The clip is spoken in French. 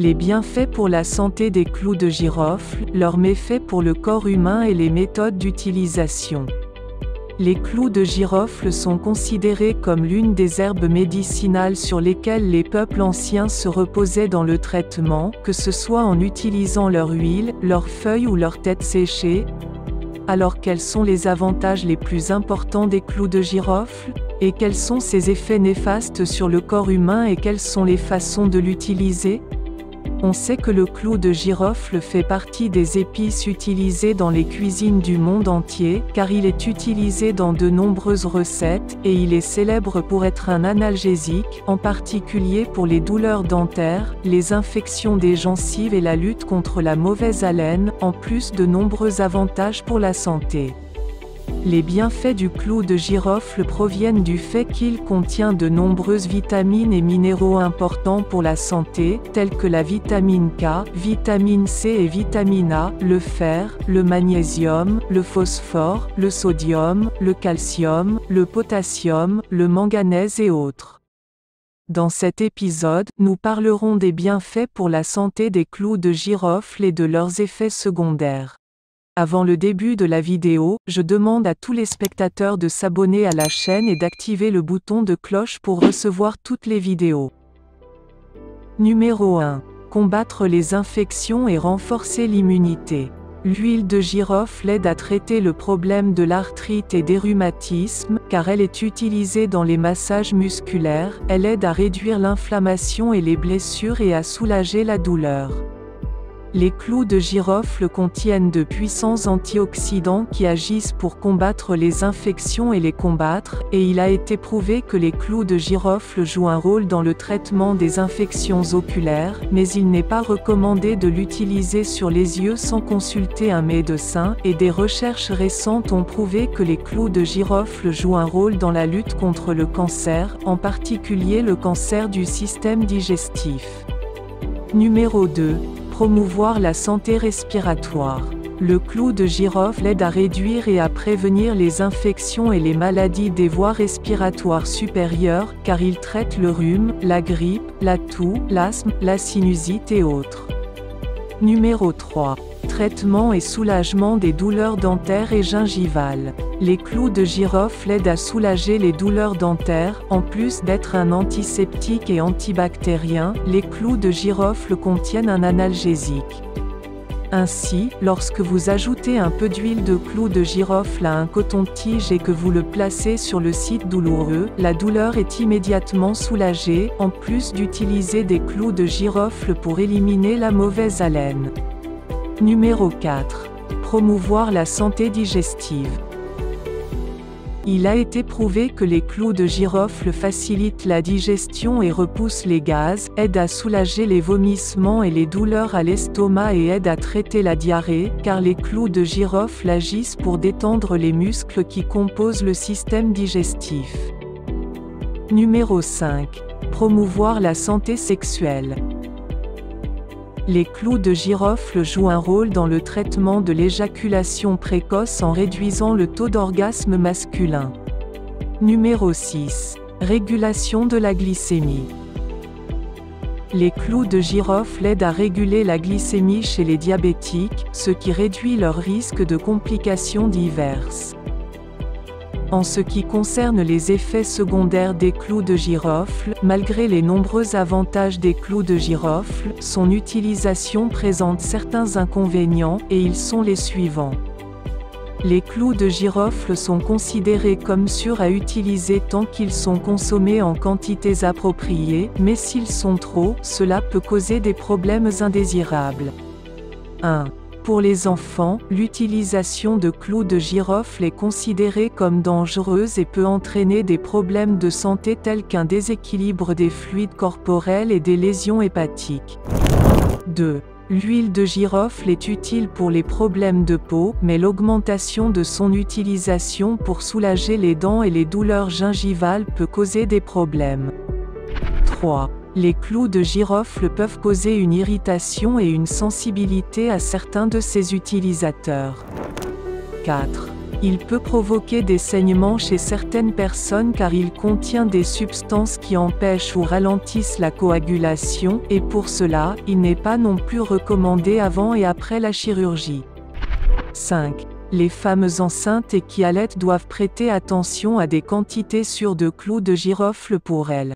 Les bienfaits pour la santé des clous de girofle, leurs méfaits pour le corps humain et les méthodes d'utilisation. Les clous de girofle sont considérés comme l'une des herbes médicinales sur lesquelles les peuples anciens se reposaient dans le traitement, que ce soit en utilisant leur huile, leurs feuilles ou leurs têtes séchées. Alors quels sont les avantages les plus importants des clous de girofle? Et quels sont ses effets néfastes sur le corps humain et quelles sont les façons de l'utiliser? On sait que le clou de girofle fait partie des épices utilisées dans les cuisines du monde entier, car il est utilisé dans de nombreuses recettes, et il est célèbre pour être un analgésique, en particulier pour les douleurs dentaires, les infections des gencives et la lutte contre la mauvaise haleine, en plus de nombreux avantages pour la santé. Les bienfaits du clou de girofle proviennent du fait qu'il contient de nombreuses vitamines et minéraux importants pour la santé, tels que la vitamine K, vitamine C et vitamine A, le fer, le magnésium, le phosphore, le sodium, le calcium, le potassium, le manganèse et autres. Dans cet épisode, nous parlerons des bienfaits pour la santé des clous de girofle et de leurs effets secondaires. Avant le début de la vidéo, je demande à tous les spectateurs de s'abonner à la chaîne et d'activer le bouton de cloche pour recevoir toutes les vidéos. Numéro 1. Combattre les infections et renforcer l'immunité. L'huile de girofle aide à traiter le problème de l'arthrite et des rhumatismes, car elle est utilisée dans les massages musculaires, elle aide à réduire l'inflammation et les blessures et à soulager la douleur. Les clous de girofle contiennent de puissants antioxydants qui agissent pour combattre les infections et les combattre, et il a été prouvé que les clous de girofle jouent un rôle dans le traitement des infections oculaires, mais il n'est pas recommandé de l'utiliser sur les yeux sans consulter un médecin, et des recherches récentes ont prouvé que les clous de girofle jouent un rôle dans la lutte contre le cancer, en particulier le cancer du système digestif. Numéro 2. Promouvoir la santé respiratoire. Le clou de girofle aide à réduire et à prévenir les infections et les maladies des voies respiratoires supérieures, car il traite le rhume, la grippe, la toux, l'asthme, la sinusite et autres. Numéro 3. Traitement et soulagement des douleurs dentaires et gingivales. Les clous de girofle aident à soulager les douleurs dentaires, en plus d'être un antiseptique et antibactérien, les clous de girofle contiennent un analgésique. Ainsi, lorsque vous ajoutez un peu d'huile de clou de girofle à un coton-tige et que vous le placez sur le site douloureux, la douleur est immédiatement soulagée, en plus d'utiliser des clous de girofle pour éliminer la mauvaise haleine. Numéro 4. Promouvoir la santé digestive. Il a été prouvé que les clous de girofle facilitent la digestion et repoussent les gaz, aident à soulager les vomissements et les douleurs à l'estomac et aident à traiter la diarrhée, car les clous de girofle agissent pour détendre les muscles qui composent le système digestif. Numéro 5. Promouvoir la santé sexuelle. Les clous de girofle jouent un rôle dans le traitement de l'éjaculation précoce en réduisant le taux d'orgasme masculin. Numéro 6. Régulation de la glycémie. Les clous de girofle aident à réguler la glycémie chez les diabétiques, ce qui réduit leur risque de complications diverses. En ce qui concerne les effets secondaires des clous de girofle, malgré les nombreux avantages des clous de girofle, son utilisation présente certains inconvénients, et ils sont les suivants. Les clous de girofle sont considérés comme sûrs à utiliser tant qu'ils sont consommés en quantités appropriées, mais s'ils sont trop, cela peut causer des problèmes indésirables. 1. Pour les enfants, l'utilisation de clous de girofle est considérée comme dangereuse et peut entraîner des problèmes de santé tels qu'un déséquilibre des fluides corporels et des lésions hépatiques. 2. L'huile de girofle est utile pour les problèmes de peau, mais l'augmentation de son utilisation pour soulager les dents et les douleurs gingivales peut causer des problèmes. 3. Les clous de girofle peuvent causer une irritation et une sensibilité à certains de ses utilisateurs. 4. Il peut provoquer des saignements chez certaines personnes car il contient des substances qui empêchent ou ralentissent la coagulation, et pour cela, il n'est pas non plus recommandé avant et après la chirurgie. 5. Les femmes enceintes et qui allaitent doivent prêter attention à des quantités sûres de clous de girofle pour elles.